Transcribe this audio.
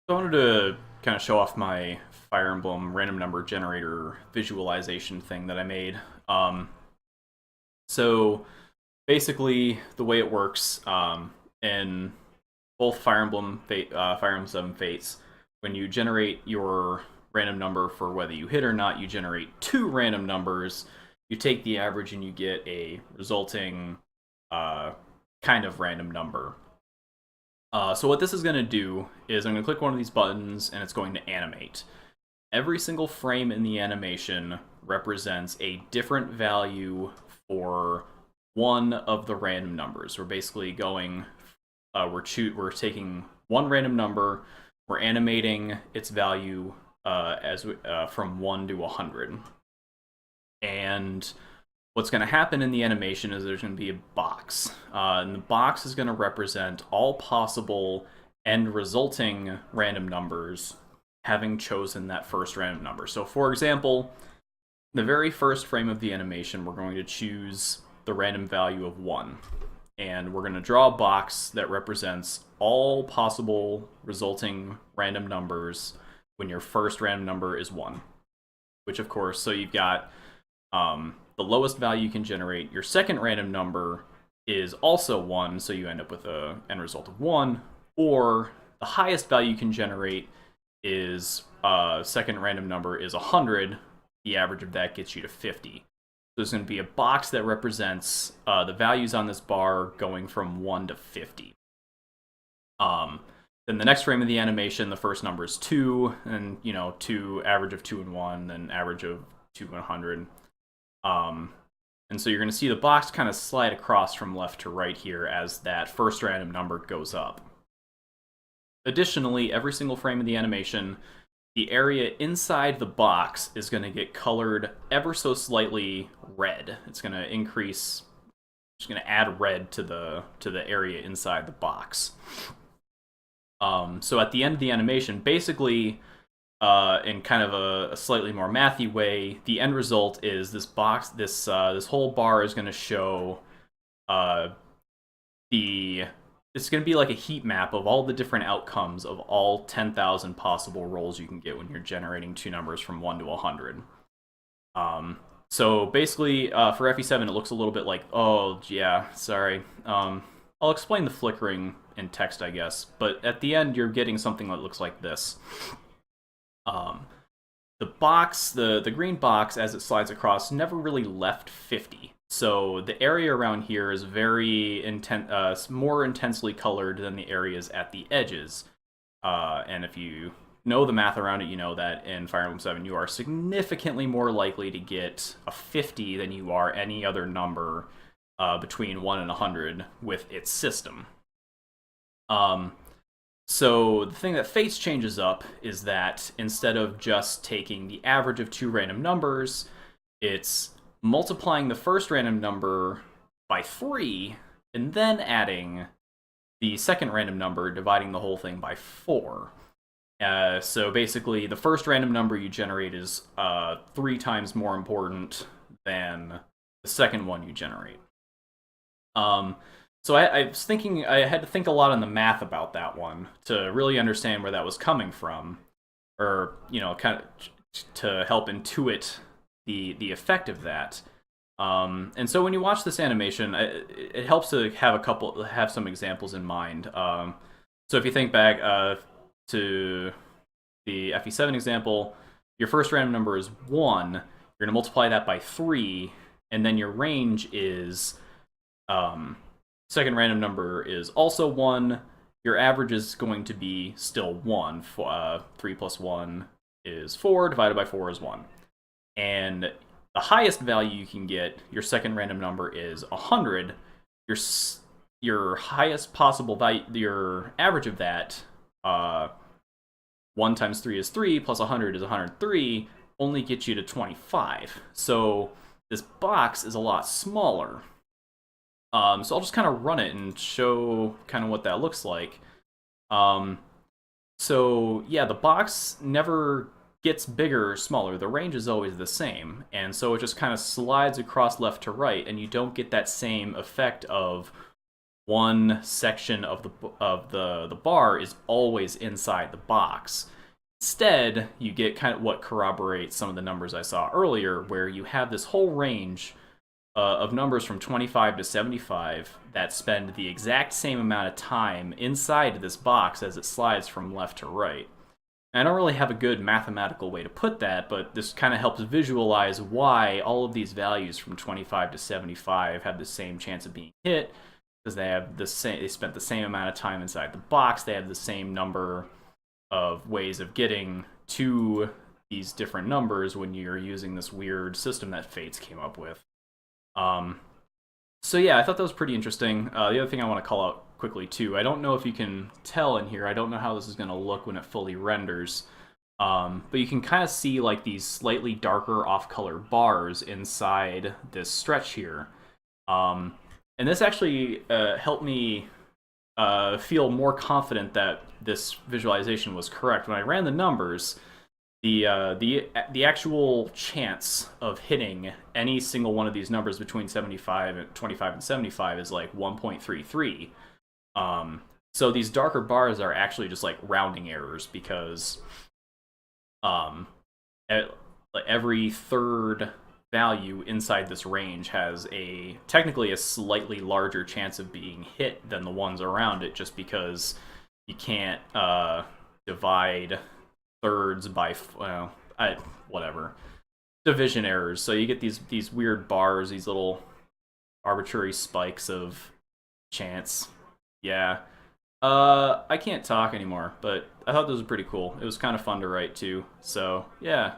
So I wanted to kind of show off my Fire Emblem random number generator visualization thing that I made. Um, so basically, the way it works in both Fire Emblem 7 Fates, when you generate your random number for whether you hit or not, you generate two random numbers. You take the average and you get a resulting uh, kind of random number. So what this is going to do is I'm going to click one of these buttons and it's going to animate. Every single frame in the animation represents a different value for one of the random numbers. We're basically going, we're taking one random number, we're animating its value from 1 to 100. And what's going to happen in the animation is there's going to be a box. And the box is going to represent all possible and resulting random numbers having chosen that first random number. So for example, the very first frame of the animation, we're going to choose the random value of 1. And we're going to draw a box that represents all possible resulting random numbers when your first random number is 1. Which of course, so you've got the lowest value you can generate. Your second random number is also 1, so you end up with an end result of 1. Or the highest value you can generate is second random number is 100. The average of that gets you to 50. So there's going to be a box that represents the values on this bar going from 1 to 50. Then the next frame of the animation, the first number is 2, and 2, average of 2 and 1, then average of 2 and 100. And so you're going to see the box kind of slide across from left to right here as that first random number goes up. Additionally, every single frame of the animation, the area inside the box is going to get colored ever so slightly red. It's going to increase, just going to add red to the area inside the box. So at the end of the animation, basically, in kind of a slightly more mathy way, the end result is this box. This whole bar is going to show it's going to be like a heat map of all the different outcomes of all 10,000 possible rolls you can get when you're generating two numbers from 1 to 100. So basically, for FE7, it looks a little bit like, oh yeah, sorry. I'll explain the flickering in text, I guess. But at the end, you're getting something that looks like this. The box, the green box, as it slides across, never really left 50. So the area around here is very more intensely colored than the areas at the edges. And if you know the math around it, you know that in Fire Emblem 7, you are significantly more likely to get a 50 than you are any other number between 1 and 100 with its system. So the thing that Fates changes up is that instead of just taking the average of two random numbers, it's multiplying the first random number by 3, and then adding the second random number, dividing the whole thing by 4. So basically, the first random number you generate is 3 times more important than the second one you generate. So I was thinking, I had to think a lot on the math about that one to really understand where that was coming from, or kind of to help intuit the effect of that. And so when you watch this animation, it helps to have some examples in mind. So if you think back to the FE7 example, your first random number is 1. You're going to multiply that by 3, and then your range is second random number is also 1. Your average is going to be still 1. 3 plus 1 is 4, divided by 4 is 1. And the highest value you can get, your second random number is 100. Your highest possible value, your average of that, 1 times 3 is 3, plus 100 is 103, only gets you to 25. So this box is a lot smaller. So I'll just kind of run it and show kind of what that looks like. So yeah, the box never gets bigger or smaller. The range is always the same. And so it just kind of slides across left to right, and you don't get that same effect of one section of the bar is always inside the box. Instead, you get kind of what corroborates some of the numbers I saw earlier, where you have this whole range of numbers from 25 to 75 that spend the exact same amount of time inside this box as it slides from left to right. And I don't really have a good mathematical way to put that, but this kind of helps visualize why all of these values from 25 to 75 have the same chance of being hit, because they spent the same amount of time inside the box. They have the same number of ways of getting to these different numbers when you're using this weird system that Fates came up with. So yeah, I thought that was pretty interesting. The other thing I want to call out quickly too, I don't know if you can tell in here, I don't know how this is going to look when it fully renders, but you can kind of see like these slightly darker off-color bars inside this stretch here. And this actually helped me feel more confident that this visualization was correct. When I ran the numbers, the actual chance of hitting any single one of these numbers between 25 and 75 is like 1.33. So these darker bars are actually just like rounding errors, because every third value inside this range has technically a slightly larger chance of being hit than the ones around it, just because you can't divide thirds by whatever division errors. So you get these weird bars, these little arbitrary spikes of chance. Yeah. I can't talk anymore, but I thought this was pretty cool. It was kind of fun to write too. So yeah,